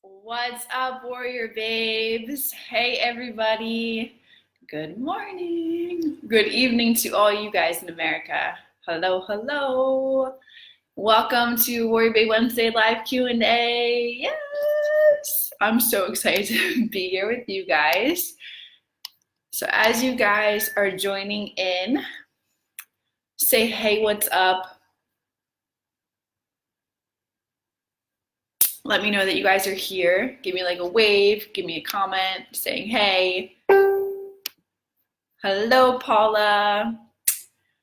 What's up, warrior babes? Hey, everybody. Good morning. Good evening to all you guys in America. Hello, hello. Welcome to Warrior Babe Wednesday live Q&A. Yes, I'm so excited to be here with you guys. So as you guys are joining in, say hey, what's up? Let me know that you guys are here. Give me like a wave, give me a comment saying hey. Hello, Paula.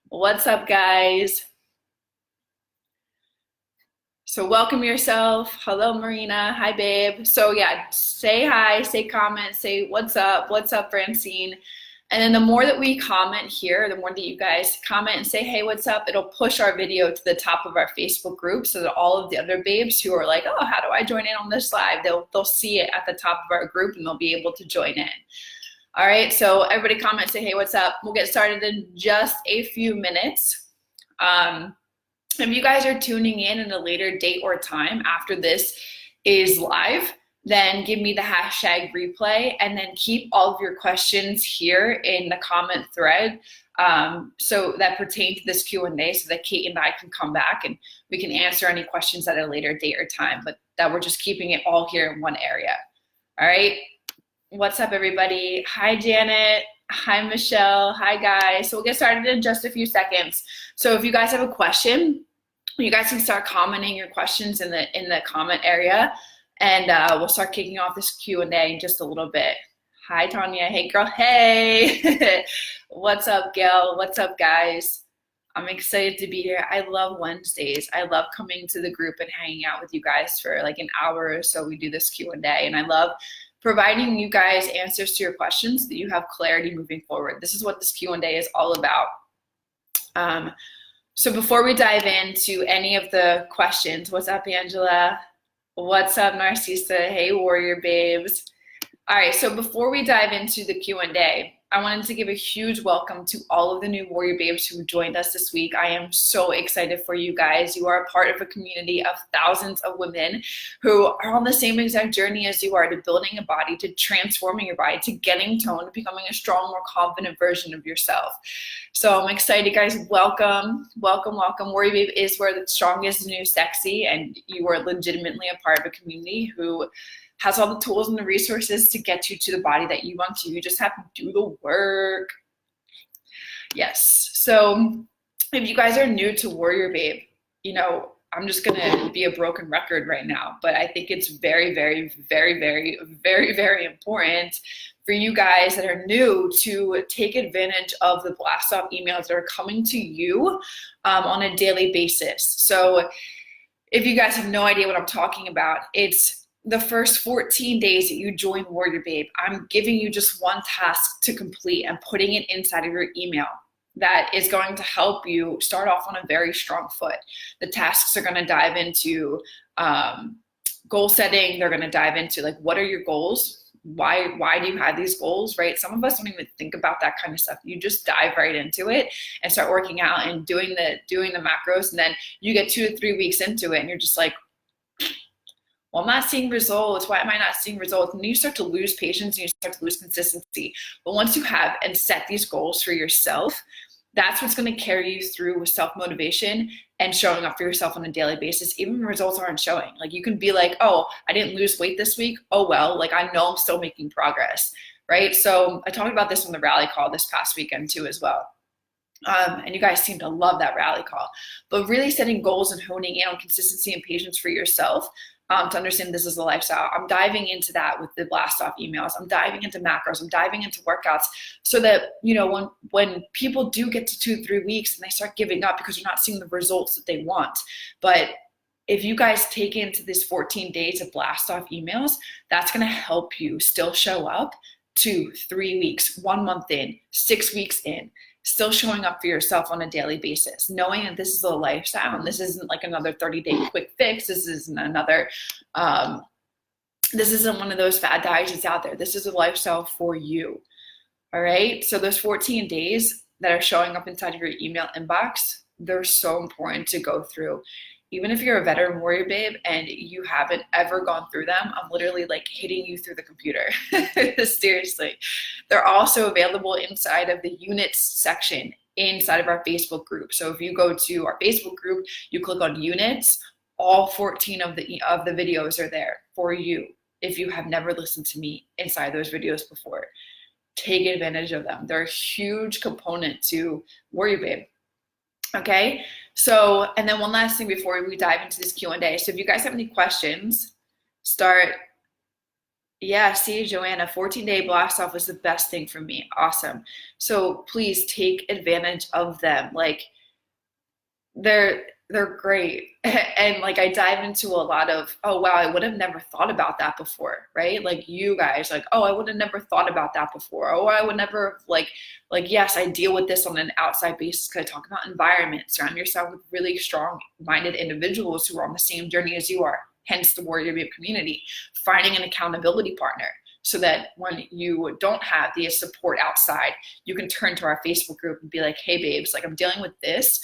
What's up, guys? So welcome yourself. Hello, Marina. Hi, babe. So yeah, say hi, say comment, say what's up, Francine. And then the more that we comment here, the more that you guys comment and say, hey, what's up, it'll push our video to the top of our Facebook group so that all of the other babes who are like, oh, how do I join in on this live? They'll see it at the top of our group and they'll be able to join in. All right, so everybody comment, say, hey, what's up? We'll get started in just a few minutes. If you guys are tuning in a later date or time after this is live, then give me the hashtag replay and then keep all of your questions here in the comment thread so that pertain to this Q&A so that Kate and I can come back and we can answer any questions at a later date or time, but that we're just keeping it all here in one area. All right. What's up, everybody? Hi, Janet. Hi, Michelle. Hi, guys. So we'll get started in just a few seconds. So if you guys have a question, you guys can start commenting your questions in the comment area, and we'll start kicking off this Q&A in just a little bit. Hi, Tanya. Hey, girl. Hey. What's up, Gail? What's up, guys? I'm excited to be here. I love Wednesdays. I love coming to the group and hanging out with you guys for like an hour or so. We do this Q&A, and I love providing you guys answers to your questions so that you have clarity moving forward. This is what this Q&A is all about. So before we dive into any of the questions, what's up, Angela? What's up, Narcissa? Hey, warrior babes. All right, so before we dive into the Q&A, I wanted to give a huge welcome to all of the new warrior babes who joined us this week. I am so excited for you guys. You are a part of a community of thousands of women who are on the same exact journey as you are, to building a body, to transforming your body, to getting toned, to becoming a strong, more confident version of yourself. So I'm excited, guys. Welcome, welcome, welcome. Warrior Babe is where the strongest is new sexy, and you are legitimately a part of a community who has all the tools and the resources to get you to the body that you want to. You just have to do the work. Yes. So if you guys are new to Warrior Babe, you know, I'm just going to be a broken record right now, but I think it's very, very, very, very, very, very important for you guys that are new to take advantage of the blast off emails that are coming to you on a daily basis. So if you guys have no idea what I'm talking about, it's the first 14 days that you join Warrior Babe. I'm giving you just one task to complete and putting it inside of your email that is going to help you start off on a very strong foot. The tasks are going to dive into goal setting. They're going to dive into like, what are your goals? Why do you have these goals, right? Some of us don't even think about that kind of stuff. You just dive right into it and start working out and doing the macros, and then you get 2 to 3 weeks into it and you're just like, well, I'm not seeing results. Why am I not seeing results? And you start to lose patience and you start to lose consistency. But once you have and set these goals for yourself, that's what's going to carry you through with self-motivation and showing up for yourself on a daily basis, even when results aren't showing. Like, you can be like, oh, I didn't lose weight this week. Oh, well, like, I know I'm still making progress, right? So I talked about this on the rally call this past weekend too as well. And you guys seem to love that rally call. But really setting goals and honing in on consistency and patience for yourself to understand this is a lifestyle. I'm diving into that with the blast off emails. I'm diving into macros. I'm diving into workouts so that, you know, when people do get to 2 to 3 weeks and they start giving up because they're not seeing the results that they want. But if you guys take into this 14 days of blast off emails, that's going to help you still show up 2, 3 weeks, 1 month in, 6 weeks in, still showing up for yourself on a daily basis, knowing that this is a lifestyle and this isn't like another 30-day quick fix. This isn't another, this isn't one of those fad diets that's out there. This is a lifestyle for you. All right. So those 14 days that are showing up inside of your email inbox, they're so important to go through. even if you're a veteran warrior babe and you haven't ever gone through them, I'm literally like hitting you through the computer. Seriously. They're also available inside of the units section inside of our Facebook group. So if you go to our Facebook group, you click on units, all 14 of the videos are there for you. If you have never listened to me inside those videos before, take advantage of them. They're a huge component to Warrior Babe. Okay, so, and then one last thing before we dive into this Q&A. So if you guys have any questions, start. Yeah, see, Joanna, 14-day blast off was the best thing for me. Awesome. So please take advantage of them. Like, they're great. And like I dive into a lot of, oh wow, I would have never thought about that before, right? Like you guys, like, oh, I would have never thought about that before. Oh, I would never like yes, I deal with this on an outside basis because I talk about environment. Surround yourself with really strong-minded individuals who are on the same journey as you are, hence the Warrior Babe community. Finding an accountability partner so that when you don't have the support outside, you can turn to our Facebook group and be like, hey babes, like I'm dealing with this.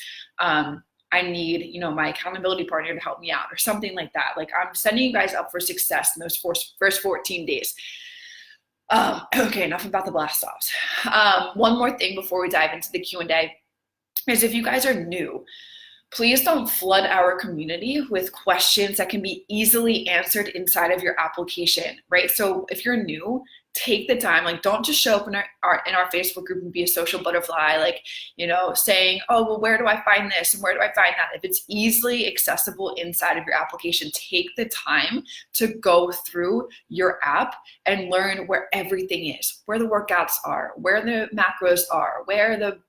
I need, my accountability partner to help me out or something like that. Like I'm setting you guys up for success in those first 14 days. Okay, enough about the blast offs. One more thing before we dive into the Q&A is if you guys are new, please don't flood our community with questions that can be easily answered inside of your application, right? So if you're new, take the time, like don't just show up in our Facebook group and be a social butterfly, like, saying, oh, well, where do I find this and where do I find that? If it's easily accessible inside of your application, take the time to go through your app and learn where everything is, where the workouts are, where the macros are, where the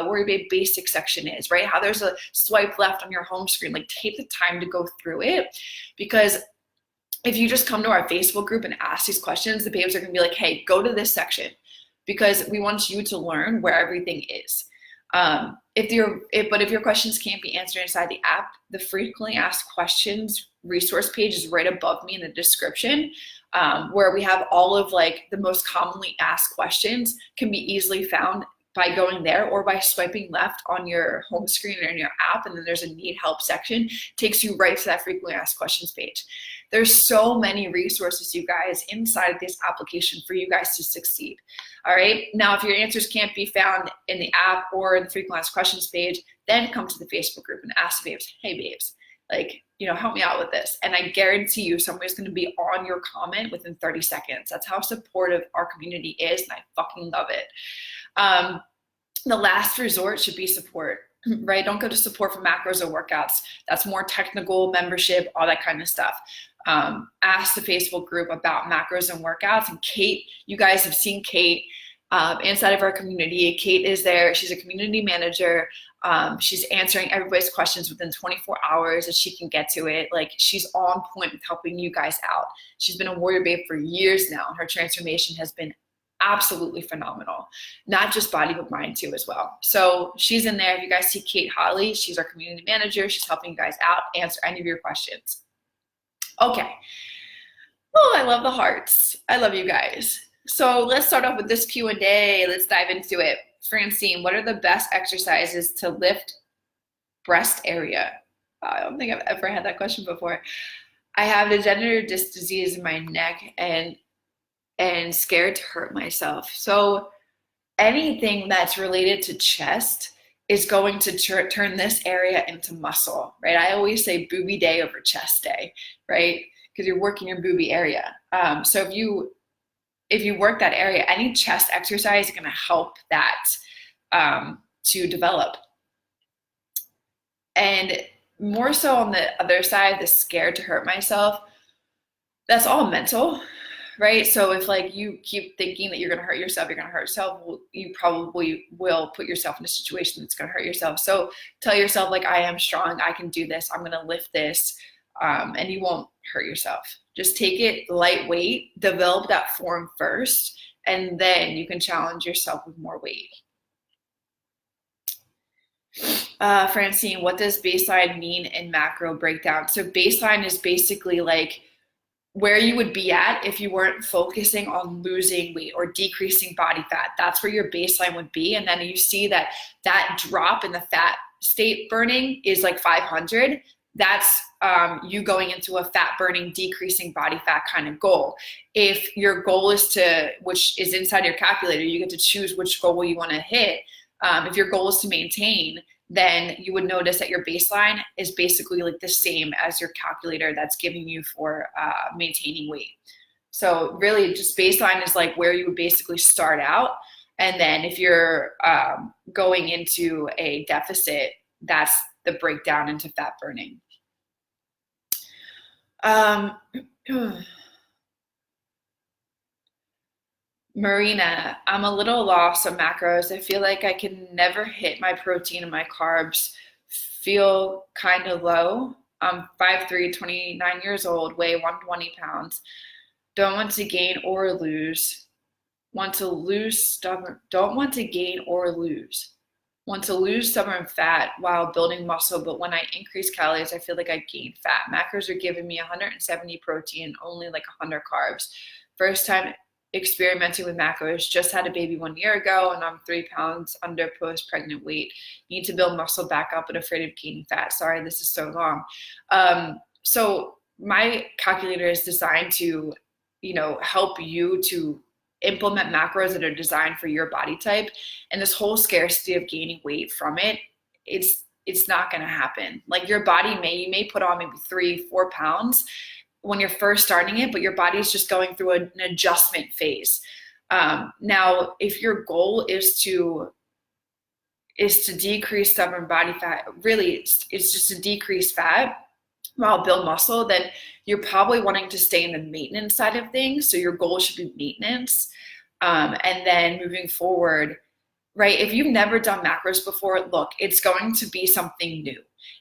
Warrior Babe basic section is, right? How there's a swipe left on your home screen. Like take the time to go through it, because if you just come to our Facebook group and ask these questions, the babes are gonna be like, hey, go to this section, because we want you to learn where everything is. But if your questions can't be answered inside the app, the frequently asked questions resource page is right above me in the description, where we have all of like the most commonly asked questions can be easily found by going there or by swiping left on your home screen or in your app, and then there's a need help section, takes you right to that frequently asked questions page. There's so many resources, you guys, inside of this application for you guys to succeed. All right. Now, if your answers can't be found in the app or in the frequently asked questions page, then come to the Facebook group and ask the babes, hey babes, like, help me out with this. And I guarantee you somebody's going to be on your comment within 30 seconds. That's how supportive our community is, and I fucking love it. The last resort should be support, right? Don't go to support for macros or workouts. That's more technical, membership, all that kind of stuff. Ask the Facebook group about macros and workouts. And Kate, you guys have seen Kate inside of our community. Kate is there. She's a community manager. She's answering everybody's questions within 24 hours that she can get to it. Like she's on point with helping you guys out. She's been a Warrior Babe for years now, and her transformation has been absolutely phenomenal. Not just body, but mind too as well. So she's in there. If you guys see Kate Holly, she's our community manager. She's helping you guys out, answer any of your questions. Okay. Oh, I love the hearts. I love you guys. So let's start off with this Q&A. Let's dive into it. Francine, what are the best exercises to lift breast area? I don't think I've ever had that question before. I have degenerative disc disease in my neck and scared to hurt myself. So anything that's related to chest is going to turn this area into muscle, right? I always say boobie day over chest day, right? Because you're working your boobie area. So if you work that area, any chest exercise is going to help that to develop. And more so on the other side, the scared to hurt myself, that's all mental, right? So if like you keep thinking that you're going to hurt yourself, well, you probably will put yourself in a situation that's going to hurt yourself. So tell yourself like, I am strong, I can do this, I'm going to lift this, and you won't hurt yourself. Just take it lightweight, develop that form first, and then you can challenge yourself with more weight. Francine, what does baseline mean in macro breakdown? So baseline is basically like where you would be at if you weren't focusing on losing weight or decreasing body fat. That's where your baseline would be. And then you see that drop in the fat state burning is like 500. that's you going into a fat burning, decreasing body fat kind of goal. If your goal is to, which is inside your calculator, you get to choose which goal you want to hit. If your goal is to maintain, then you would notice that your baseline is basically like the same as your calculator that's giving you for maintaining weight. So really just baseline is like where you would basically start out. And then if you're going into a deficit, that's the breakdown into fat burning. Marina, I'm a little lost on macros. I feel like I can never hit my protein and my carbs. Feel kind of low. I'm 5'3", 29 years old, weigh 120 pounds. Don't want to gain or lose. Want to lose stubborn. Don't want to gain or lose. Want to lose stubborn fat while building muscle, but when I increase calories, I feel like I gain fat. Macros are giving me 170 protein, only like 100 carbs. First time experimenting with macros, just had a baby 1 year ago, and I'm 3 pounds under post-pregnant weight. Need to build muscle back up, but afraid of gaining fat. Sorry, this is so long. So my calculator is designed to, help you to implement macros that are designed for your body type, and this whole scarcity of gaining weight from it, it's not going to happen. Like your body you may put on maybe 3-4 pounds when you're first starting it, but your body's just going through an adjustment phase. Now, if your goal is to decrease stubborn body fat, really it's just to decrease fat while build muscle, then you're probably wanting to stay in the maintenance side of things. So your goal should be maintenance. And then moving forward, right? If you've never done macros before, look, it's going to be something new.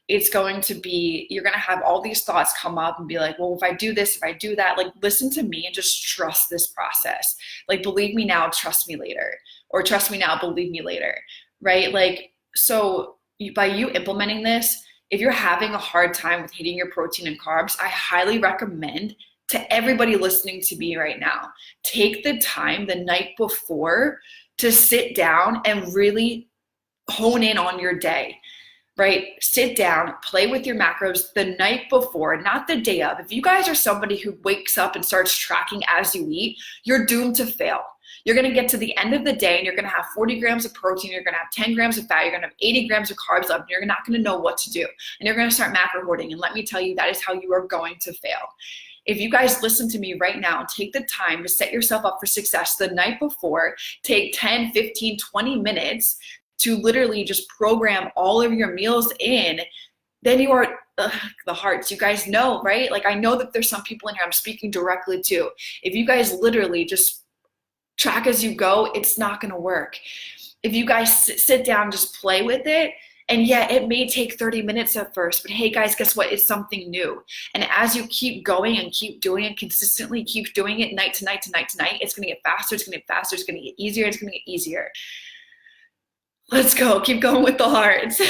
It's going to be, you're going to have all these thoughts come up and be like, well, if I do this, if I do that, like listen to me and just trust this process. Like, believe me now, trust me later, or trust me now, believe me later, right? Like, so by you implementing this, if you're having a hard time with hitting your protein and carbs, I highly recommend to everybody listening to me right now, take the time the night before to sit down and really hone in on your day, right? Sit down, play with your macros the night before, not the day of. If you guys are somebody who wakes up and starts tracking as you eat, you're doomed to fail. You're going to get to the end of the day and you're going to have 40 grams of protein, you're going to have 10 grams of fat, you're going to have 80 grams of carbs left, and you're not going to know what to do. And you're going to start macro hoarding. And let me tell you, that is how you are going to fail. If you guys listen to me right now, take the time to set yourself up for success the night before, take 10, 15, 20 minutes to literally just program all of your meals in, then you are the hearts. You guys know, right? Like, I know that there's some people in here I'm speaking directly to. If you guys literally just track as you go, it's not going to work. If you guys sit down, just play with it. And yeah, it may take 30 minutes at first, but hey guys, guess what? It's something new. And as you keep going and keep doing it consistently, keep doing it night to night to night to night, it's going to get faster. It's going to get faster. It's going to get easier. It's going to get easier. Let's go. Keep going with the hearts,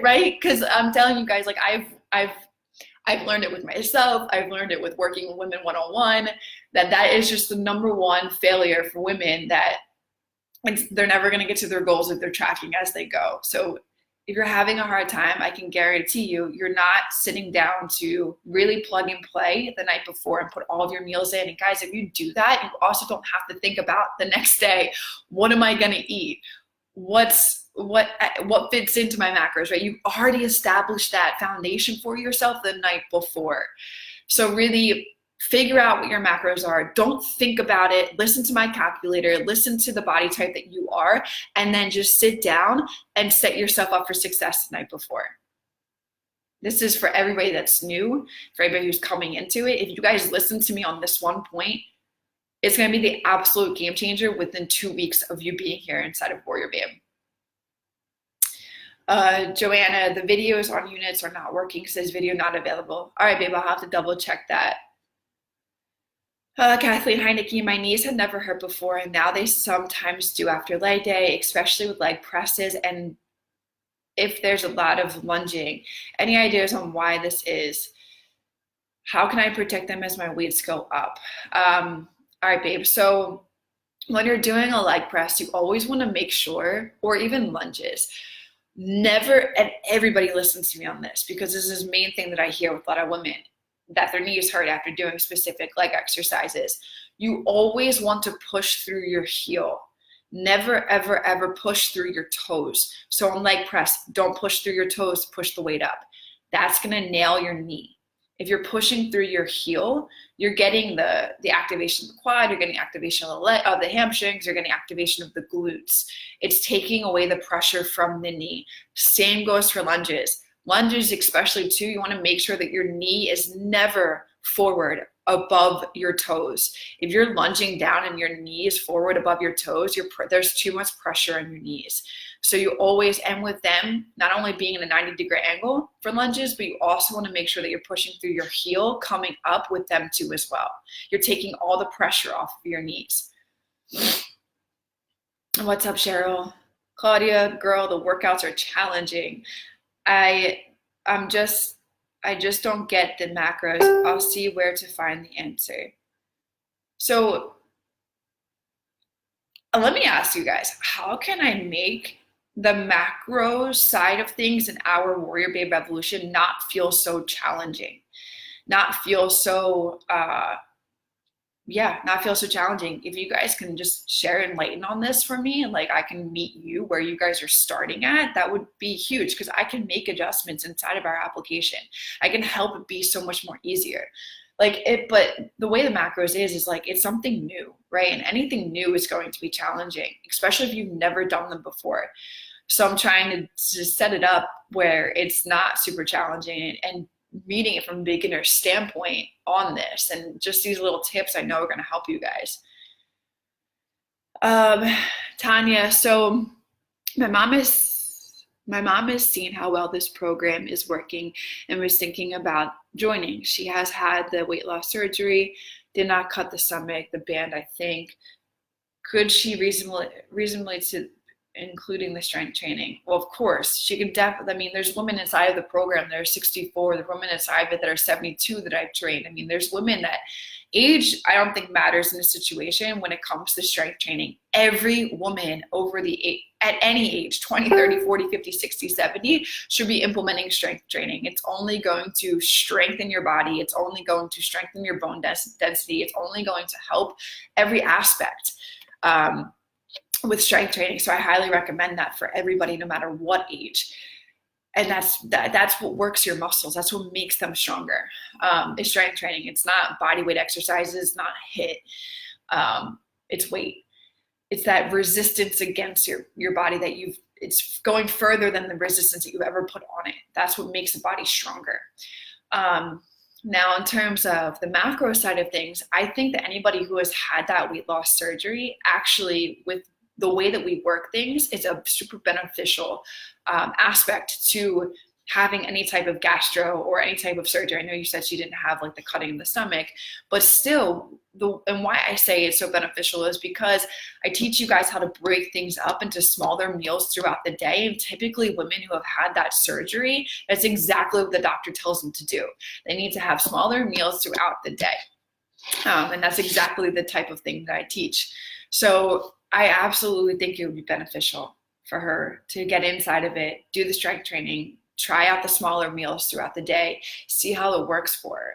right? Because I'm telling you guys, like I've learned it with myself. I've learned it with working with women one-on-one, that is just the number one failure for women, that they're never going to get to their goals if they're tracking as they go. So if you're having a hard time, I can guarantee you're not sitting down to really plug and play the night before and put all of your meals in. And guys, if you do that, you also don't have to think about the next day, what am I going to eat? What fits into my macros, right? You've already established that foundation for yourself the night before. So really figure out what your macros are. Don't think about it. Listen to my calculator, listen to the body type that you are, and then just sit down and set yourself up for success the night before. This is for everybody that's new, for everybody who's coming into it. If you guys listen to me on this one point, it's going to be the absolute game changer within 2 weeks of you being here inside of WarriorBabe. Joanna, the videos on units are not working. Says video not available. All right, babe, I'll have to double check that. Kathleen, hi, Nikki. My knees had never hurt before, and now they sometimes do after leg day, especially with leg presses and if there's a lot of lunging. Any ideas on why this is? How can I protect them as my weights go up? All right, babe. So when you're doing a leg press, you always want to make sure, or even lunges, never, and everybody listens to me on this because this is the main thing that I hear with a lot of women, that their knees hurt after doing specific leg exercises. You always want to push through your heel. Never, ever, ever push through your toes. So on leg press, don't push through your toes, push the weight up. That's gonna nail your knee. If you're pushing through your heel, you're getting the activation of the quad, you're getting activation of the hamstrings, you're getting activation of the glutes. It's taking away the pressure from the knee. Same goes for lunges. Lunges especially too, you wanna make sure that your knee is never forward above your toes. If you're lunging down and your knee is forward above your toes, there's too much pressure on your knees. So you always, and with them, not only being in a 90-degree angle for lunges, but you also want to make sure that you're pushing through your heel, coming up with them too as well. You're taking all the pressure off of your knees. What's up, Cheryl? Claudia, girl, the workouts are challenging. I just don't get the macros. I'll see where to find the answer. So let me ask you guys, how can I make the macro side of things in our WarriorBabe evolution not feel so challenging? Not feel so, not feel so challenging. If you guys can just share and enlighten on this for me, and like I can meet you where you guys are starting at, that would be huge, because I can make adjustments inside of our application. I can help it be so much more easier. But the way the macros is like, it's something new, right? And anything new is going to be challenging, especially if you've never done them before. So I'm trying to set it up where it's not super challenging and meeting it from a beginner standpoint on this. And just these little tips I know are going to help you guys. Tanya, so my mom has seen how well this program is working and was thinking about joining. She has had the weight loss surgery, did not cut the stomach, the band, I think. Could she reasonably to including the strength training? Well, of course, she can definitely. I mean, there's women inside of the program that are 64, there's women inside of it that are 72 that I've trained. I mean, there's women that age, I don't think matters in a situation when it comes to strength training. Every woman over the age, at any age, 20, 30, 40, 50, 60, 70, should be implementing strength training. It's only going to strengthen your body. It's only going to strengthen your bone density. It's only going to help every aspect with strength training. So I highly recommend that for everybody, no matter what age. And that's what works your muscles. That's what makes them stronger. Is strength training. It's not body weight exercises, not HIIT. It's weight. It's that resistance against your body that it's going further than the resistance that you've ever put on it. That's what makes the body stronger. Now, in terms of the macro side of things, I think that anybody who has had that weight loss surgery, actually, with the way that we work things, is a super beneficial aspect to having any type of gastro or any type of surgery. I know you said she didn't have like the cutting in the stomach, but still, and why I say it's so beneficial is because I teach you guys how to break things up into smaller meals throughout the day. And typically women who have had that surgery, that's exactly what the doctor tells them to do. They need to have smaller meals throughout the day. And that's exactly the type of thing that I teach. So I absolutely think it would be beneficial for her to get inside of it, do the strength training, try out the smaller meals throughout the day, see how it works for her.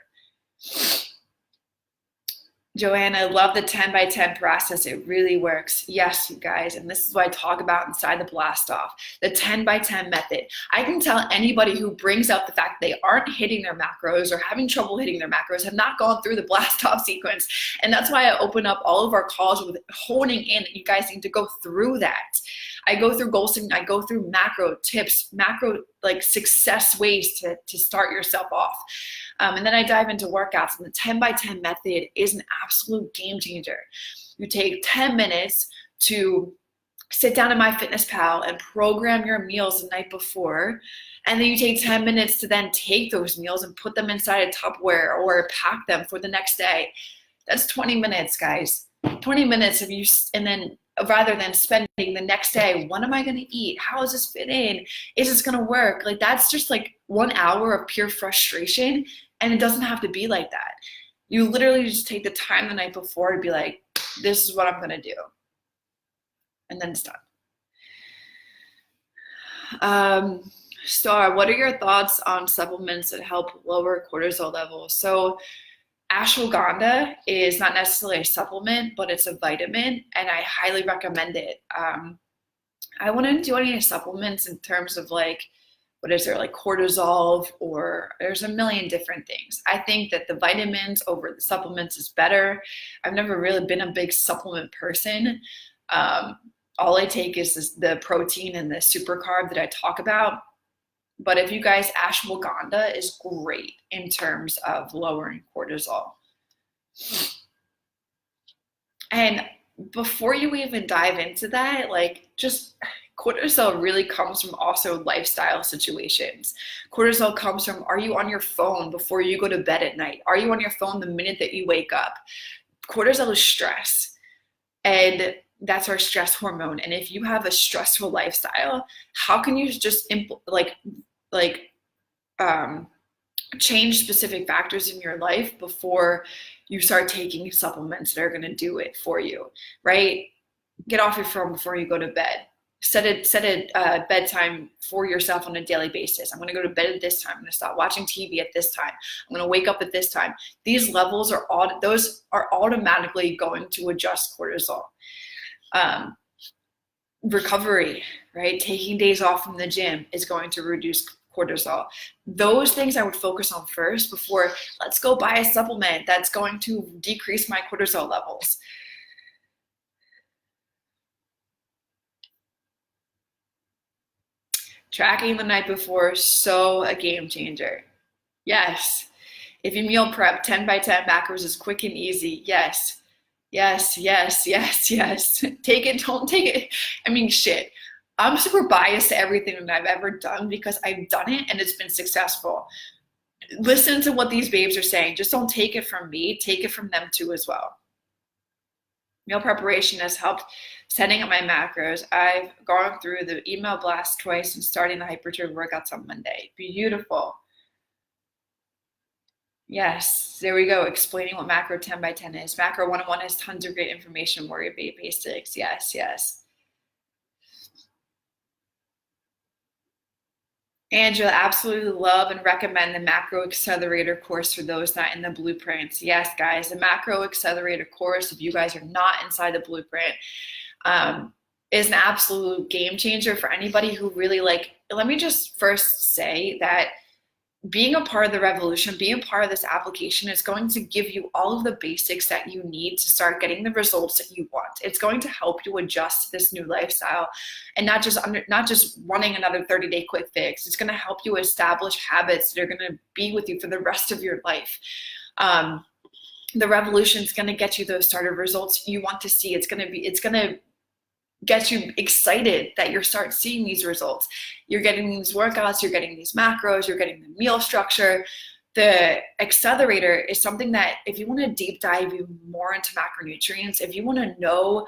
Joanna, I love the 10 by 10 process. It really works. Yes, you guys. And this is what I talk about inside the blast off, the 10 by 10 method. I can tell anybody who brings up the fact they aren't hitting their macros or having trouble hitting their macros have not gone through the blast off sequence. And that's why I open up all of our calls with honing in that you guys need to go through that. I go through goal setting, I go through macro tips, macro like success ways to start yourself off. And then I dive into workouts, and the 10 by 10 method is an absolute game changer. You take 10 minutes to sit down in MyFitnessPal and program your meals the night before. And then you take 10 minutes to then take those meals and put them inside a Tupperware or pack them for the next day. That's 20 minutes, guys. 20 minutes of you, and then rather than spending the next day, what am I going to eat? How does this fit in? Is this going to work? Like, that's just like 1 hour of pure frustration. And it doesn't have to be like that. You literally just take the time the night before to be like, this is what I'm going to do. And then it's done. Star, what are your thoughts on supplements that help lower cortisol levels? So ashwagandha is not necessarily a supplement, but it's a vitamin, and I highly recommend it. I wouldn't do any supplements in terms of like, what is there, like cortisol, or there's a million different things. I think that the vitamins over the supplements is better. I've never really been a big supplement person. All I take is the protein and the super carb that I talk about. But if you guys, ashwagandha is great in terms of lowering cortisol. And before you even dive into that, like, just cortisol really comes from also lifestyle situations. Cortisol comes from, are you on your phone before you go to bed at night? Are you on your phone the minute that you wake up? Cortisol is stress, and that's our stress hormone. And if you have a stressful lifestyle, how can you just change specific factors in your life before you start taking supplements that are going to do it for you, right? Get off your phone before you go to bed. Set a bedtime for yourself on a daily basis. I'm going to go to bed at this time. I'm going to stop watching TV at this time. I'm going to wake up at this time. These levels are automatically going to adjust cortisol. Recovery, right? Taking days off from the gym is going to reduce cortisol. Those things I would focus on first before let's go buy a supplement that's going to decrease my cortisol levels. Tracking the night before, so a game changer. Yes. If you meal prep, 10 by 10 macros is quick and easy. Yes. Yes, yes, yes, yes. Take it, don't take it. I mean, shit. I'm super biased to everything that I've ever done because I've done it and it's been successful. Listen to what these babes are saying. Just don't take it from me. Take it from them too as well. Meal preparation has helped setting up my macros. I've gone through the email blast twice and starting the hypertrophy workouts on Monday. Beautiful. Yes, there we go. Explaining what macro 10 by 10 is. Macro 101 has tons of great information. WarriorBabe basics. Yes, yes. Angela, absolutely love and recommend the Macro Accelerator course for those not in the blueprints. Yes, guys, the Macro Accelerator course, if you guys are not inside the blueprint, is an absolute game changer for anybody who really let me just first say that being a part of the revolution, being a part of this application is going to give you all of the basics that you need to start getting the results that you want. It's going to help you adjust to this new lifestyle and not just wanting another 30-day quick fix. It's going to help you establish habits that are going to be with you for the rest of your life. The revolution is going to get you those starter results you want to see. It's going to get you excited that you start seeing these results. You're getting these workouts, you're getting these macros, you're getting the meal structure. The accelerator is something that if you want to deep dive more into macronutrients, if you want to know,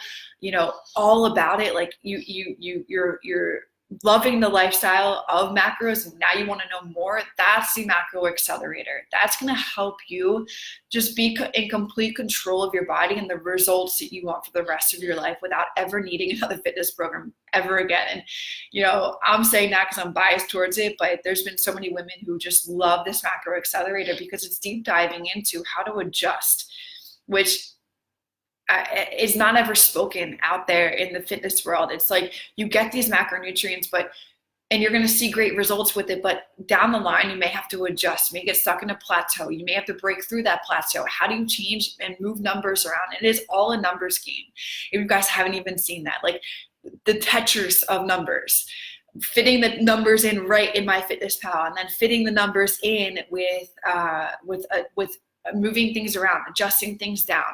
all about it, like you're loving the lifestyle of macros and now you want to know more, that's the Macro Accelerator. That's going to help you just be in complete control of your body and the results that you want for the rest of your life without ever needing another fitness program ever again. And I'm saying that because I'm biased towards it, but there's been so many women who just love this Macro Accelerator because it's deep diving into how to adjust, which is not ever spoken out there in the fitness world. It's like you get these macronutrients, and you're going to see great results with it, but down the line, you may have to adjust. You may get stuck in a plateau. You may have to break through that plateau. How do you change and move numbers around? It is all a numbers game. If you guys haven't even seen that, like the Tetris of numbers, fitting the numbers in right in MyFitnessPal, and then fitting the numbers in with moving things around, adjusting things down.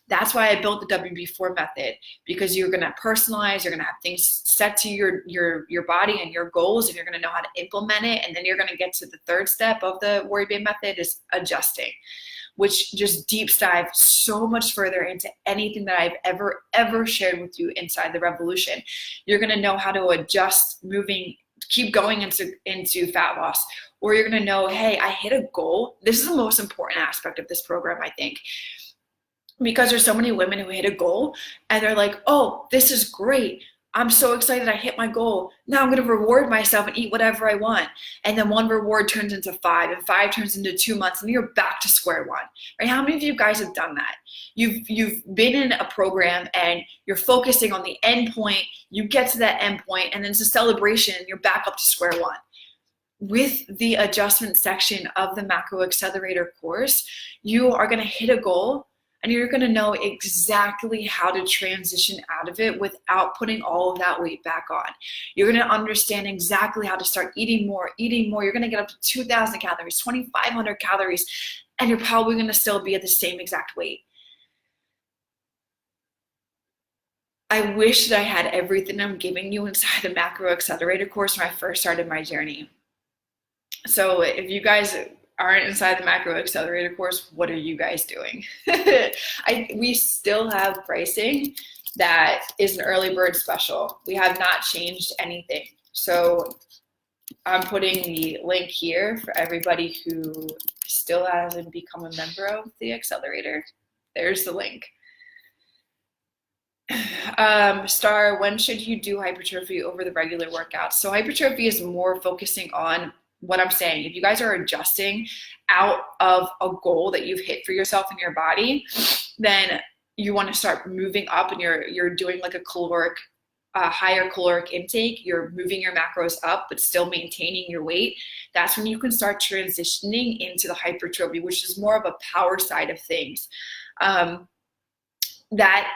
That's why I built the WB4 method, because you're going to personalize, you're going to have things set to your body and your goals, and you're going to know how to implement it. And then you're going to get to the third step of the WarriorBabe method is adjusting, which just deep dive so much further into anything that I've ever shared with you inside the revolution. You're going to know how to adjust, keep going into fat loss, or you're going to know, hey, I hit a goal. This is the most important aspect of this program, I think, because there's so many women who hit a goal and they're like, oh, this is great. I'm so excited I hit my goal. Now I'm going to reward myself and eat whatever I want. And then one reward turns into 5, and 5 turns into 2 months, and you're back to square one, right? How many of you guys have done that? You've been in a program and you're focusing on the end point. You get to that end point, and then it's a celebration, and you're back up to square one. With the adjustment section of the Macro Accelerator course, you are going to hit a goal, and you're going to know exactly how to transition out of it without putting all of that weight back on. You're going to understand exactly how to start eating more. You're going to get up to 2,000 calories, 2,500 calories, and you're probably going to still be at the same exact weight. I wish that I had everything I'm giving you inside the Macro Accelerator course when I first started my journey. So if you guys aren't inside the Macro Accelerator course, what are you guys doing? We still have pricing that is an early bird special. We have not changed anything. So I'm putting the link here for everybody who still hasn't become a member of the Accelerator. There's the link. Star, when should you do hypertrophy over the regular workouts? So hypertrophy is more focusing on what I'm saying. If you guys are adjusting out of a goal that you've hit for yourself in your body, then you want to start moving up, and you're doing like a higher caloric intake. You're moving your macros up, but still maintaining your weight. That's when you can start transitioning into the hypertrophy, which is more of a power side of things. That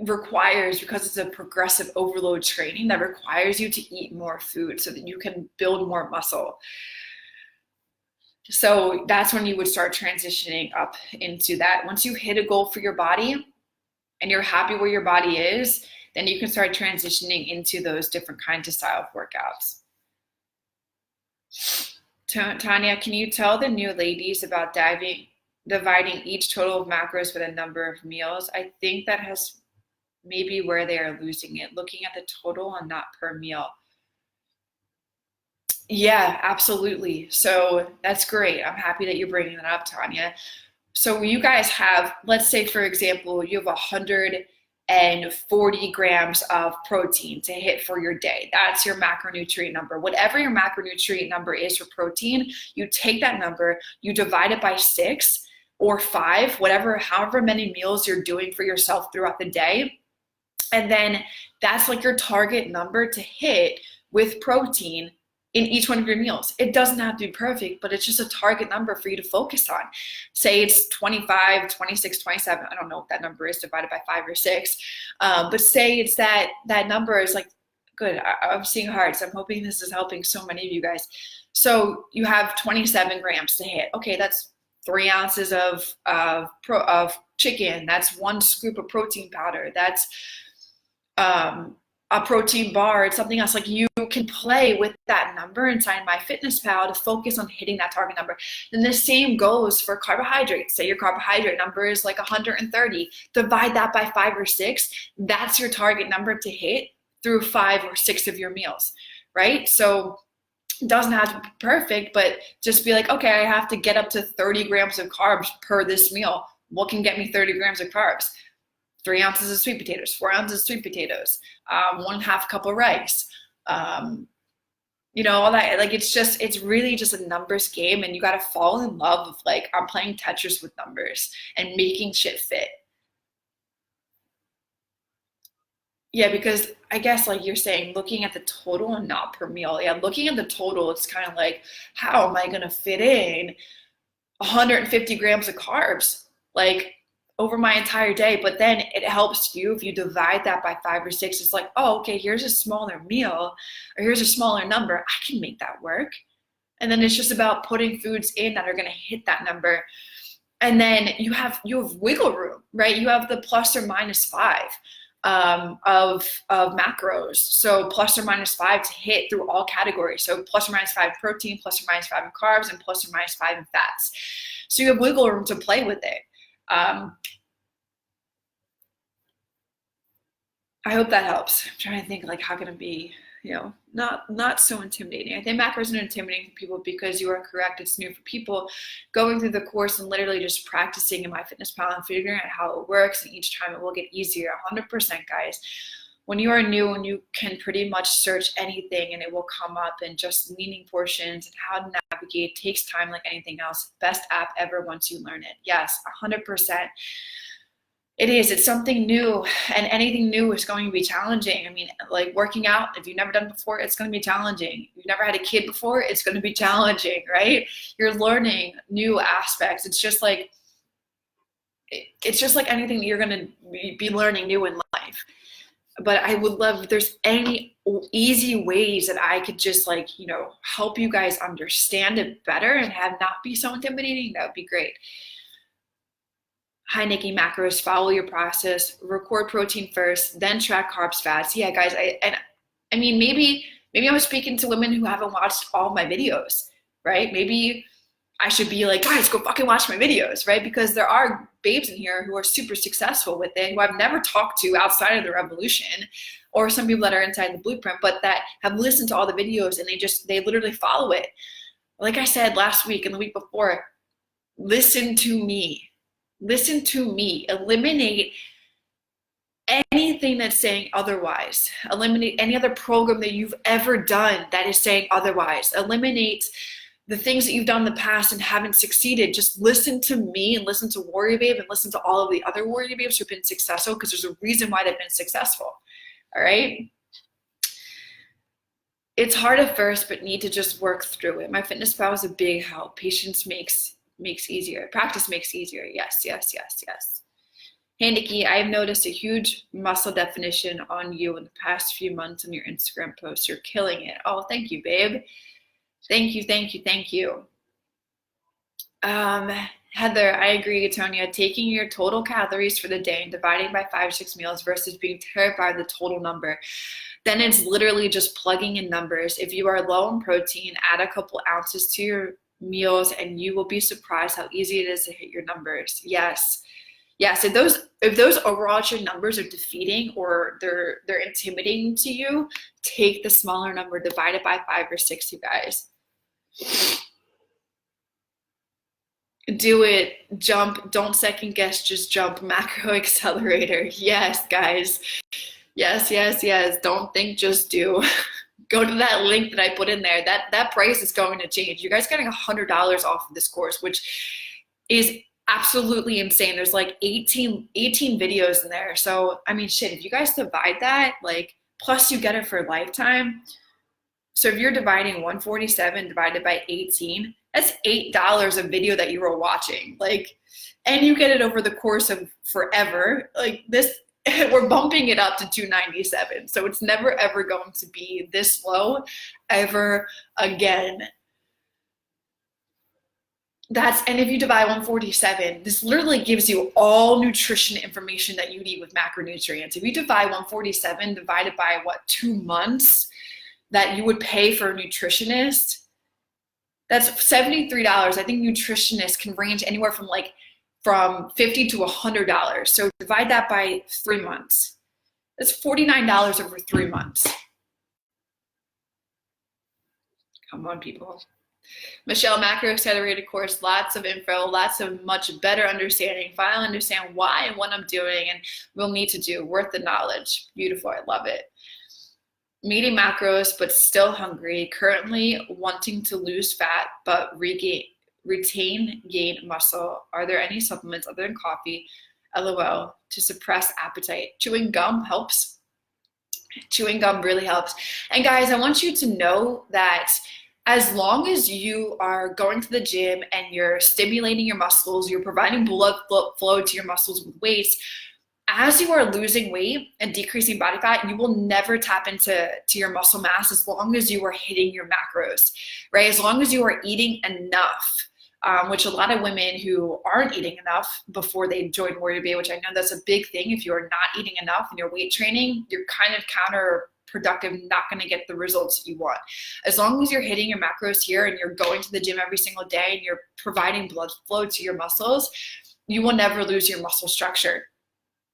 requires, because it's a progressive overload training, that requires you to eat more food so that you can build more muscle. So that's when you would start transitioning up into that. Once you hit a goal for your body and you're happy where your body is, then you can start transitioning into those different kinds of style of workouts. Tanya, can you tell the new ladies about dividing each total of macros with a number of meals? I think that has maybe where they are losing it, looking at the total and not per meal. Yeah, absolutely. So that's great. I'm happy that you're bringing that up, Tanya. So you guys have, let's say, for example, you have 140 grams of protein to hit for your day. That's your macronutrient number. Whatever your macronutrient number is for protein, you take that number, you divide it by 6 or 5, however many meals you're doing for yourself throughout the day. And then that's like your target number to hit with protein in each one of your meals. It doesn't have to be perfect, but it's just a target number for you to focus on. Say it's 25, 26, 27. I don't know what that number is divided by 5 or 6. But say it's that number is like, good, I'm seeing hearts. I'm hoping this is helping so many of you guys. So you have 27 grams to hit. Okay, that's 3 ounces of chicken. That's 1 scoop of protein powder. That's a protein bar. It's something else. Like, you can play with that number inside MyFitnessPal to focus on hitting that target number. Then the same goes for carbohydrates. Say your carbohydrate number is like 130. Divide that by 5 or 6. That's your target number to hit through 5 or 6 of your meals, right? So it doesn't have to be perfect, but just be like, okay, I have to get up to 30 grams of carbs per this meal. What can get me 30 grams of carbs? 3 ounces of sweet potatoes, 4 ounces of sweet potatoes, 1/2 cup of rice, all that. Like, it's really just a numbers game, and you got to fall in love with, like, I'm playing Tetris with numbers and making shit fit. Yeah, because I guess, like you're saying, looking at the total and not per meal. Yeah, looking at the total, it's kind of like, how am I going to fit in 150 grams of carbs, like, over my entire day? But then it helps you if you divide that by 5 or 6. It's like, oh, okay, here's a smaller meal, or here's a smaller number. I can make that work. And then it's just about putting foods in that are going to hit that number. And then you have wiggle room, right? You have the plus or minus 5 of macros. So plus or minus 5 to hit through all categories. So plus or minus 5 protein, plus or minus 5 in carbs, and plus or minus 5 in fats. So you have wiggle room to play with it. I hope that helps. I'm trying to think, like, how can it be, not so intimidating. I think macros are intimidating for people because you are correct. It's new for people. Going through the course and literally just practicing in MyFitnessPal and figuring out how it works, and each time it will get easier. 100%, guys. when you are new and you can pretty much search anything and it will come up, and just leaning portions and how to navigate takes time like anything else. Best app ever once you learn it. Yes, 100%. It is. It's something new, and anything new is going to be challenging. I mean, like working out, if you've never done it before, it's going to be challenging. If you've never had a kid before, it's going to be challenging, right? You're learning new aspects. It's just like anything that you're going to be learning new in life. But I would love if there's any easy ways that I could just like, you know, help you guys understand it better and have not be so intimidating. That would be great. Hi, Nikki. Macros, follow your process, record protein first, then track carbs, fats. Yeah, guys, I mean, maybe I'm speaking to women who haven't watched all my videos, right? Maybe I should be like, guys, go fucking watch my videos, right? Because there are babes in here who are super successful with it, who I've never talked to outside of the revolution, or some people that are inside the blueprint, but that have listened to all the videos and they literally follow it. Like I said last week and the week before, listen to me. Listen to me. Eliminate anything that's saying otherwise. Eliminate any other program that you've ever done that is saying otherwise. Eliminate the things that you've done in the past and haven't succeeded. Just listen to me and listen to WarriorBabe and listen to all of the other WarriorBabes who've been successful, because there's a reason why they've been successful. All right? It's hard at first, but need to just work through it. MyFitnessPal is a big help. Patience makes easier. Practice makes easier. Yes, yes, yes, yes. Hey, Nikki, I've noticed a huge muscle definition on you in the past few months on your Instagram posts. You're killing it. Oh, thank you, babe. Thank you, thank you, thank you. Heather, I agree, Tonya. Taking your total calories for the day and dividing by 5 or 6 meals versus being terrified of the total number. Then it's literally just plugging in numbers. If you are low in protein, add a couple ounces to your meals and you will be surprised how easy it is to hit your numbers. Yes. Yes, if those overarching numbers are defeating or they're intimidating to you, take the smaller number, divide it by 5 or 6, you guys. Do it. Jump. Don't second guess, just jump. Macro accelerator. Yes, guys. Yes, yes, yes. Don't think, just do. Go to that link that I put in there. That price is going to change. You guys are getting $100 off of this course, which is absolutely insane. There's like 18 videos in there. So, I mean, shit, if you guys divide that, like, plus you get it for a lifetime. So if you're dividing 147 divided by 18, that's $8 a video that you were watching. Like, and you get it over the course of forever. Like this, we're bumping it up to $297. So it's never ever going to be this low ever again. And if you divide 147, this literally gives you all nutrition information that you need with macronutrients. If you divide 147 divided by 2 months that you would pay for a nutritionist, that's $73. I think nutritionists can range anywhere from $50 to $100. So divide that by 3 months. That's $49 over 3 months. Come on, people. Michelle, Macro Accelerated course, lots of info, lots of much better understanding. Finally understand why and what I'm doing and will need to do. Worth the knowledge. Beautiful. I love it. Meeting macros, but still hungry. Currently wanting to lose fat, but retain gain muscle. Are there any supplements other than coffee, LOL, to suppress appetite? Chewing gum helps. Chewing gum really helps. And guys, I want you to know that as long as you are going to the gym and you're stimulating your muscles, you're providing blood flow to your muscles with weights, as you are losing weight and decreasing body fat, you will never tap into your muscle mass as long as you are hitting your macros, right? As long as you are eating enough, which a lot of women who aren't eating enough before they join WarriorBabe, which I know that's a big thing. If you are not eating enough in your weight training, you're kind of counterproductive, not going to get the results that you want. As long as you're hitting your macros here and you're going to the gym every single day and you're providing blood flow to your muscles, you will never lose your muscle structure.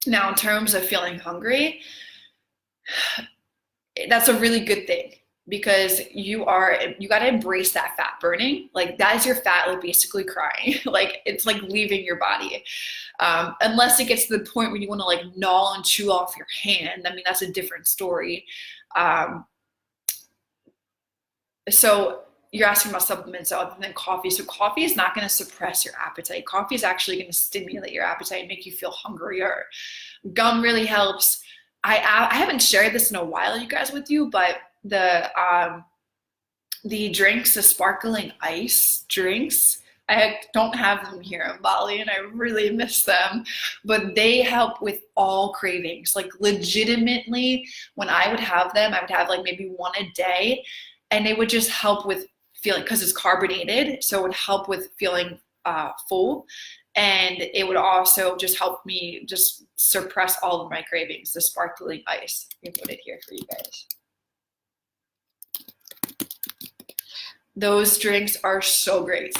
Now, in terms of feeling hungry, that's a really good thing because you got to embrace that fat burning. Like that is your fat, like basically crying. Like it's like leaving your body. unless it gets to the point where you want to like gnaw and chew off your hand. I mean, that's a different story. So you're asking about supplements other than coffee. So coffee is not going to suppress your appetite. Coffee is actually going to stimulate your appetite and make you feel hungrier. Gum really helps. I haven't shared this in a while, you guys, with you, but the drinks, the sparkling ice drinks, I don't have them here in Bali and I really miss them, but they help with all cravings. Like legitimately, when I would have them, I would have like maybe one a day, and they would just help with feeling, because it's carbonated, so it would help with feeling full, and it would also just help me just suppress all of my cravings, the sparkling ice. Let me put it here for you guys. Those drinks are so great.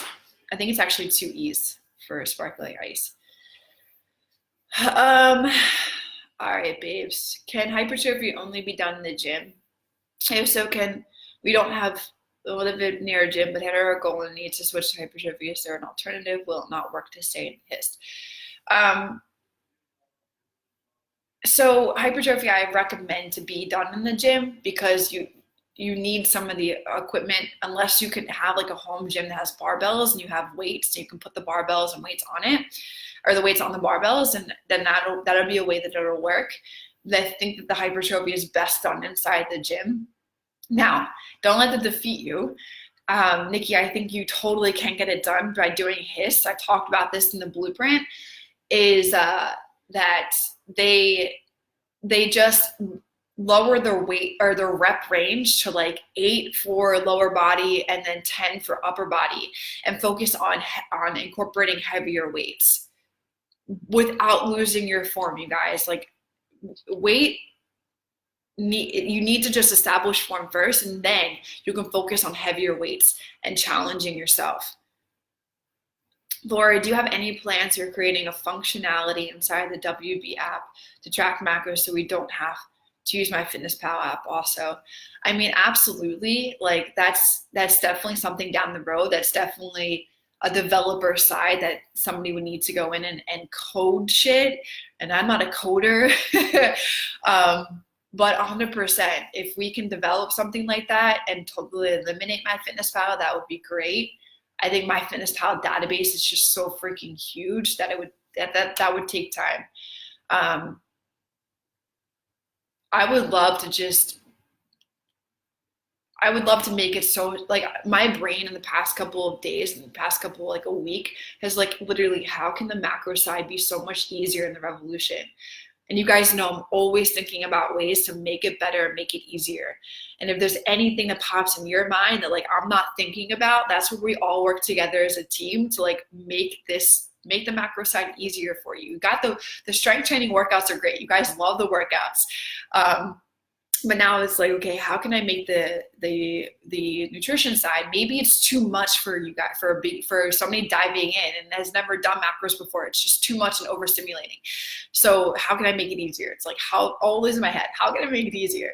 I think it's actually 2 E's for sparkling ice. All right, babes. Can hypertrophy only be done in the gym? If so, we don't live near a gym, but hit our goal and need to switch to hypertrophy. Is there an alternative? Will it not work to stay in HIST? So hypertrophy, I recommend to be done in the gym because you need some of the equipment, unless you can have like a home gym that has barbells and you have weights, so you can put the barbells and weights on it, or the weights on the barbells, and then that'll be a way that it'll work. I think that the hypertrophy is best done inside the gym. Now, don't let that defeat you. Nikki, I think you totally can get it done by doing HIST. I talked about this in the blueprint, is that they just lower their weight or their rep range to like 8 for lower body and then 10 for upper body, and focus on incorporating heavier weights without losing your form, you guys. Like you need to just establish form first, and then you can focus on heavier weights and challenging yourself. Laura, do you have any plans for creating a functionality inside the WB app to track macros so we don't have to use MyFitnessPal app also? I mean, absolutely. Like that's definitely something down the road. That's definitely a developer side that somebody would need to go in and code shit. And I'm not a coder. But 100%, if we can develop something like that and totally eliminate MyFitnessPal, that would be great. I think MyFitnessPal database is just so freaking huge that that would take time. I would love to make it so, like, my brain in the past couple of days, in the past couple, like a week, has like literally, how can the macro side be so much easier in the revolution? And you guys know I'm always thinking about ways to make it better, make it easier. And if there's anything that pops in your mind that like I'm not thinking about, that's where we all work together as a team to like make the macro side easier for you. You got the strength training workouts are great. You guys love the workouts. But now it's like, okay, how can I make the nutrition side? Maybe it's too much for you guys, for somebody diving in and has never done macros before. It's just too much and overstimulating. So how can I make it easier? It's like, how always in my head, how can I make it easier?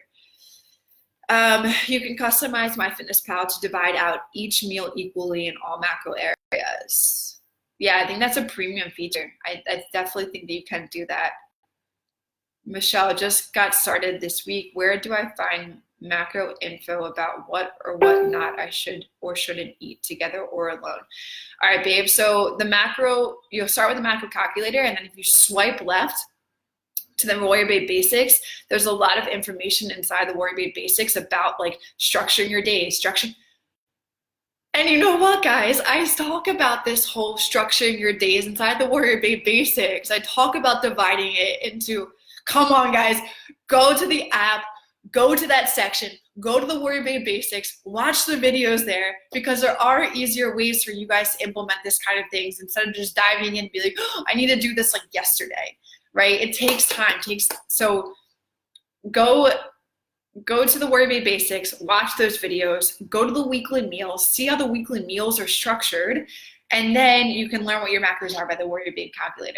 You can customize MyFitnessPal to divide out each meal equally in all macro areas. Yeah, I think that's a premium feature. I definitely think that you can do that. Michelle, just got started this week. Where do I find macro info about what or what not I should or shouldn't eat together or alone? All right, babe. So the macro, you'll start with the macro calculator, and then if you swipe left to the WarriorBabe Basics, there's a lot of information inside the WarriorBabe Basics about like structuring your days, And you know what, guys? I talk about this whole structuring your days inside the WarriorBabe Basics. I talk about dividing it into, come on, guys, go to the app, go to that section, go to the WarriorBabe Basics, watch the videos there, because there are easier ways for you guys to implement this kind of things instead of just diving in and be like, oh, I need to do this like yesterday, right? It takes time. So go to the WarriorBabe Basics, watch those videos, go to the weekly meals, see how the weekly meals are structured, and then you can learn what your macros are by the WarriorBabe calculator.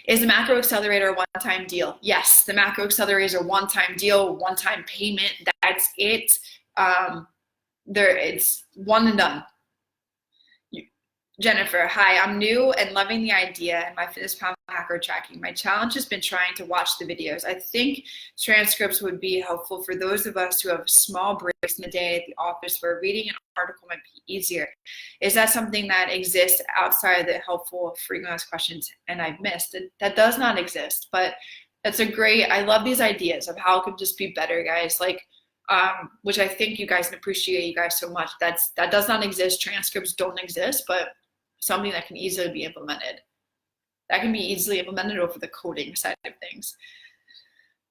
Is the macro accelerator a one-time deal? Yes, the macro accelerator is a one-time deal, one-time payment. That's it. It's one and done. Jennifer, hi, I'm new and loving the idea and my fitness pal macro tracking. My challenge has been trying to watch the videos. I think transcripts would be helpful for those of us who have small breaks in the day at the office where reading an article might be easier. Is that something that exists outside of the helpful frequently asked questions and I've missed? That does not exist, but that's a great, I love these ideas of how it could just be better, guys. Like, which I think you guys can appreciate you guys so much. That does not exist. Transcripts don't exist, but something that can easily be implemented. That can be easily implemented over the coding side of things.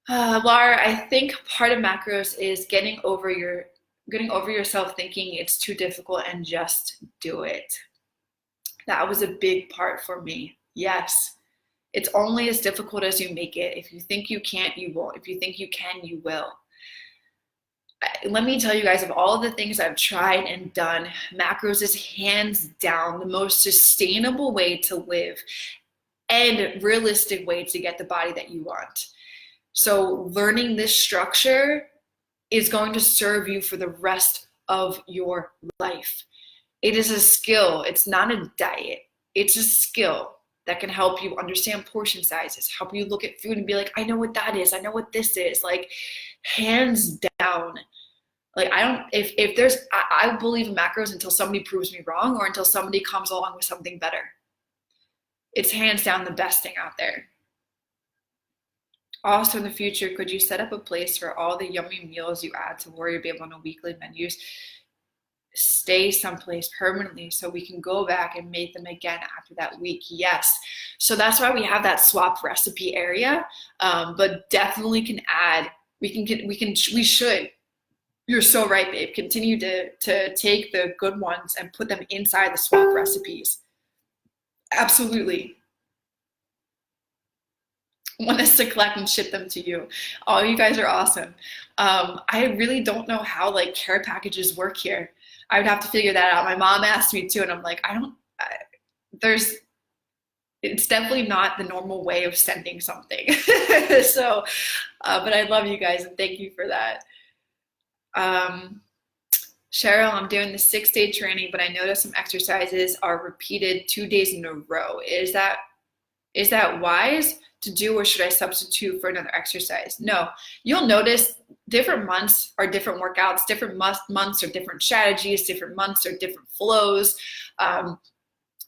Laura, I think part of macros is getting over yourself thinking it's too difficult and just do it. That was a big part for me. Yes. It's only as difficult as you make it. If you think you can't, you won't. If you think you can, you will. Let me tell you guys, of all of the things I've tried and done, macros is hands down the most sustainable way to live and realistic way to get the body that you want. So learning this structure is going to serve you for the rest of your life. It is a skill. It's not a diet. It's a skill that can help you understand portion sizes, help you look at food and be like, I know what that is. I know what this is. Like, hands down. Like, I believe in macros until somebody proves me wrong or until somebody comes along with something better. It's hands down the best thing out there. Also, in the future, could you set up a place for all the yummy meals you add to WarriorBabe on a weekly menus? Stay someplace permanently so we can go back and make them again after that week. Yes. So that's why we have that swap recipe area. But definitely can add, we should. You're so right, babe. Continue to take the good ones and put them inside the swap recipes. Absolutely. Want us to collect and ship them to you. Oh, you guys are awesome. I really don't know how like care packages work here. I would have to figure that out. My mom asked me too, and I'm like, it's definitely not the normal way of sending something. So, but I love you guys and thank you for that. Cheryl, I'm doing the 6-day training, but I noticed some exercises are repeated 2 days in a row. Is that wise to do, or should I substitute for another exercise? No, you'll notice different months are different workouts, different months are different strategies, different months are different flows.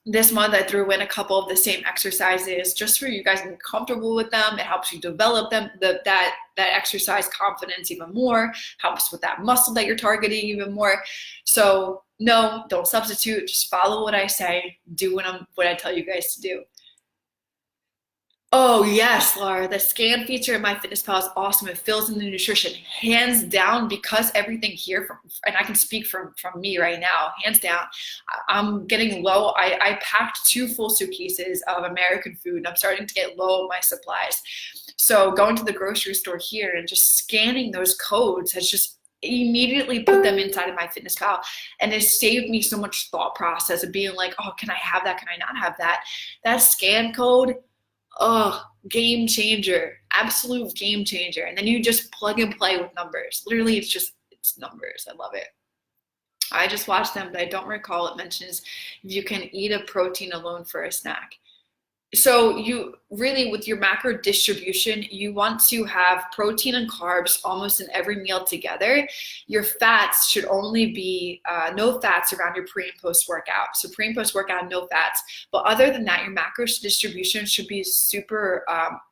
This month I threw in a couple of the same exercises just for you guys to be comfortable with them. It helps you develop them, that exercise confidence even more, helps with that muscle that you're targeting even more. So no, don't substitute, just follow what I say, do what I tell you guys to do. Oh yes, Laura, the scan feature in MyFitnessPal is awesome. It fills in the nutrition, hands down, because everything here and I can speak from me right now, hands down. I'm getting low. I packed 2 full suitcases of American food and I'm starting to get low on my supplies. So going to the grocery store here and just scanning those codes has just immediately put them inside of MyFitnessPal, and it saved me so much thought process of being like, oh, can I have that? Can I not have that? That scan code, oh, game changer, absolute game changer. And then you just plug and play with numbers. Literally, it's numbers. I love it. I just watched them, but I don't recall it mentions if you can eat a protein alone for a snack. So you really, with your macro distribution, you want to have protein and carbs almost in every meal together. Your fats should only be no fats around your pre and post workout. So pre and post workout, no fats. But other than that, your macro distribution should be super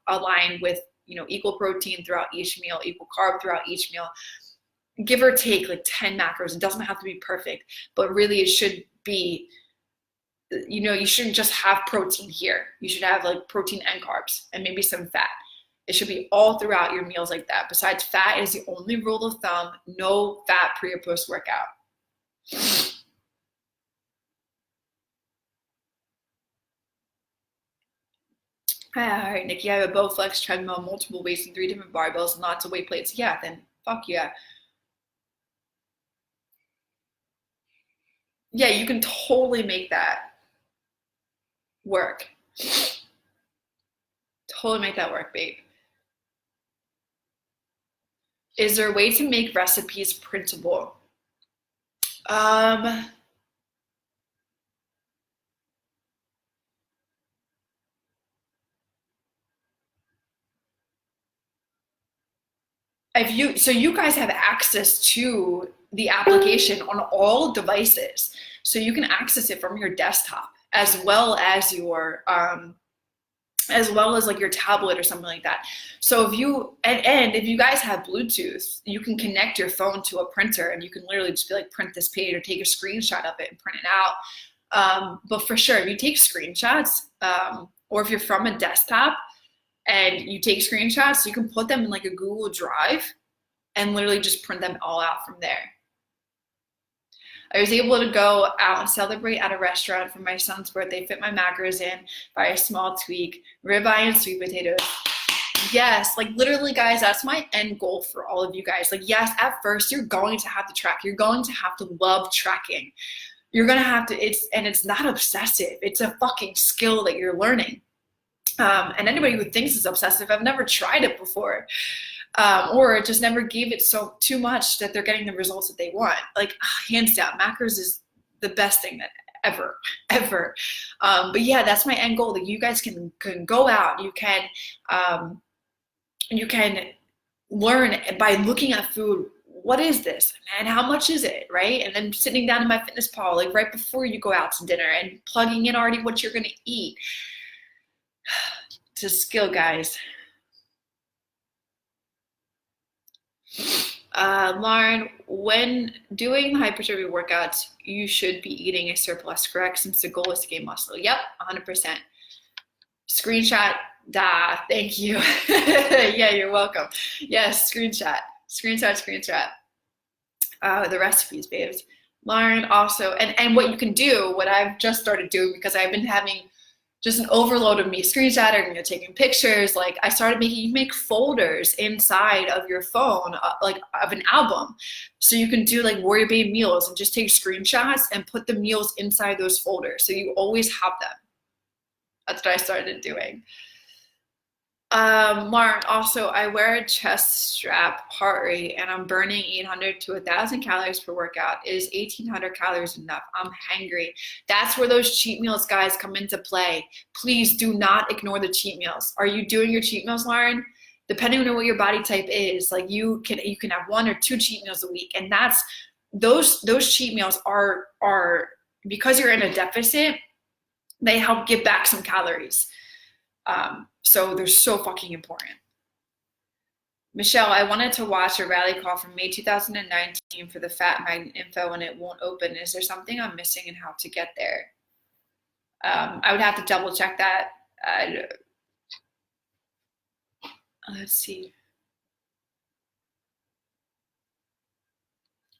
aligned with, equal protein throughout each meal, equal carb throughout each meal. Give or take like 10 macros. It doesn't have to be perfect, but really it should be, you shouldn't just have protein here. You should have like protein and carbs and maybe some fat. It should be all throughout your meals like that. Besides, fat is the only rule of thumb. No fat pre or post workout. All right, Nikki, I have a Bowflex treadmill, multiple weights and 3 different barbells, and lots of weight plates. Yeah, then fuck yeah. Yeah, you can totally make that work. Totally make that work, babe. Is there a way to make recipes printable? so you guys have access to the application on all devices. So you can access it from your desktop as well as like your tablet or something like that. So if you and if you guys have Bluetooth, you can connect your phone to a printer and you can literally just be like, print this page or take a screenshot of it and print it out. But for sure, if you take screenshots, or if you're from a desktop and you take screenshots, you can put them in like a Google Drive and literally just print them all out from there. I was able to go out and celebrate at a restaurant for my son's birthday, fit my macros in by a small tweak, ribeye and sweet potatoes. Yes, like literally, guys, that's my end goal for all of you guys. Like, yes, at first you're going to have to track. You're going to have to love tracking. You're going to have to, it's not obsessive. It's a fucking skill that you're learning. And anybody who thinks it's obsessive, I've never tried it before. Or just never gave it too much that they're getting the results that they want. Like, hands down, macros is the best thing that ever. But yeah, that's my end goal. That you guys can go out. You can learn by looking at food. What is this, and how much is it, right? And then sitting down in my fitness pal, like right before you go out to dinner, and plugging in already what you're gonna eat. It's a skill, guys. Lauren, when doing hypertrophy workouts, you should be eating a surplus, correct? Since the goal is to gain muscle. Yep, 100%. Screenshot, thank you. Yeah, you're welcome. Yes, screenshot. The recipes, babes. Lauren, also, and what you can do, what I've just started doing, because I've been having just an overload of me screenshotting and taking pictures. Like, I started you make folders inside of your phone, like of an album. So you can do like WarriorBabe meals and just take screenshots and put the meals inside those folders. So you always have them. That's what I started doing. Lauren, also, I wear a chest strap heart rate and I'm burning 800 to 1,000 calories per workout. Is 1,800 calories enough? I'm hangry. That's where those cheat meals, guys, come into play. Please do not ignore the cheat meals. Are you doing your cheat meals, Lauren? Depending on what your body type is, like you can have 1 or 2 cheat meals a week, and that's those cheat meals are because you're in a deficit. They help give back some calories. So they're so fucking important. Michelle, I wanted to watch a rally call from May 2019 for the Fat Magnet info and it won't open. Is there something I'm missing in how to get there? I would have to double check that. Let's see.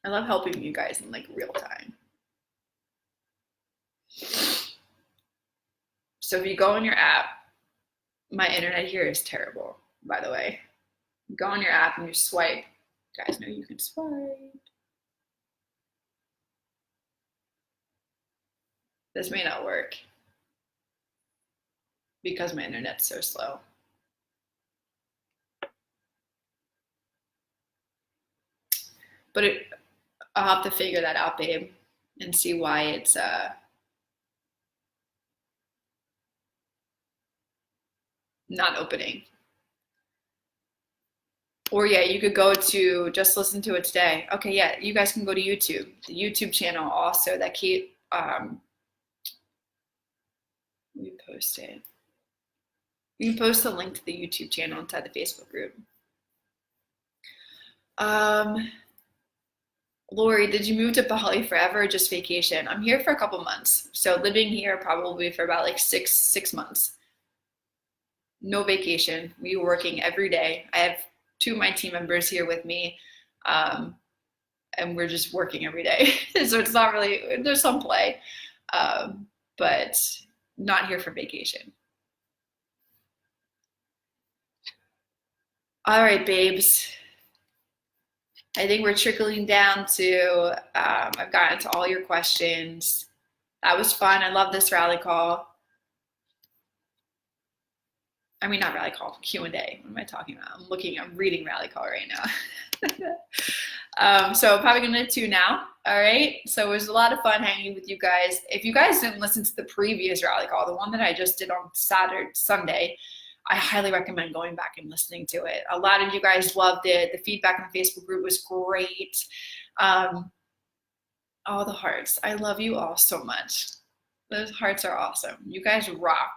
I love helping you guys in like real time. So if you go in your app, my internet here is terrible, by the way. Go on your app and you swipe. You guys know you can swipe. This may not work because my internet's so slow. But I'll have to figure that out, babe, and see why it's not opening. Or yeah, you could go to just listen to it today. Okay, yeah, you guys can go to YouTube, the YouTube channel also that keep we post it. You can post a link to the YouTube channel inside the Facebook group. Lori, did you move to Bali forever or just vacation? I'm here for a couple months. So living here probably for about like six months. No vacation. We were working every day. I have 2 of my team members here with me, and we're just working every day. So it's not really, there's some play, but not here for vacation. All right, babes. I think we're trickling down to, I've gotten to all your questions. That was fun. I love this rally call. I mean, not rally call, Q&A. What am I talking about? I'm reading rally call right now. So probably gonna do 2 now. All right. So it was a lot of fun hanging with you guys. If you guys didn't listen to the previous rally call, the one that I just did on Sunday, I highly recommend going back and listening to it. A lot of you guys loved it. The feedback in the Facebook group was great. All the hearts. I love you all so much. Those hearts are awesome. You guys rock.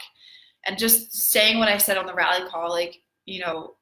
And just saying what I said on the rally call, like, you know,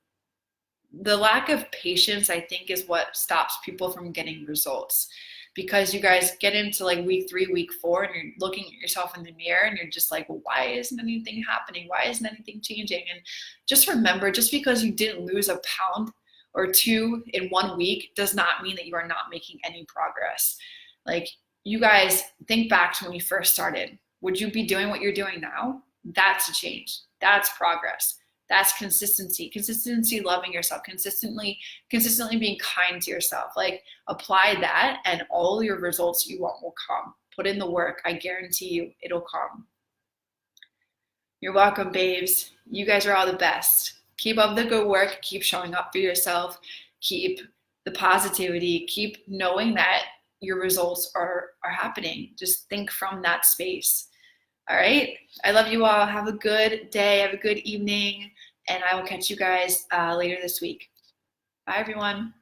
the lack of patience, I think, is what stops people from getting results. Because you guys get into like week 3, week 4, and you're looking at yourself in the mirror and you're just like, well, why isn't anything happening? Why isn't anything changing? And just remember, just because you didn't lose a pound or 2 in 1 week does not mean that you are not making any progress. Like, you guys think back to when you first started. Would you be doing what you're doing now? That's a change. That's progress. That's consistency, loving yourself, consistently being kind to yourself. Like, apply that and all your results you want will come. Put in the work. I guarantee you it'll come. You're welcome, babes. You guys are all the best. Keep up the good work. Keep showing up for yourself. Keep the positivity. Keep knowing that your results are happening. Just think from that space. All right. I love you all. Have a good day. Have a good evening. And I will catch you guys later this week. Bye, everyone.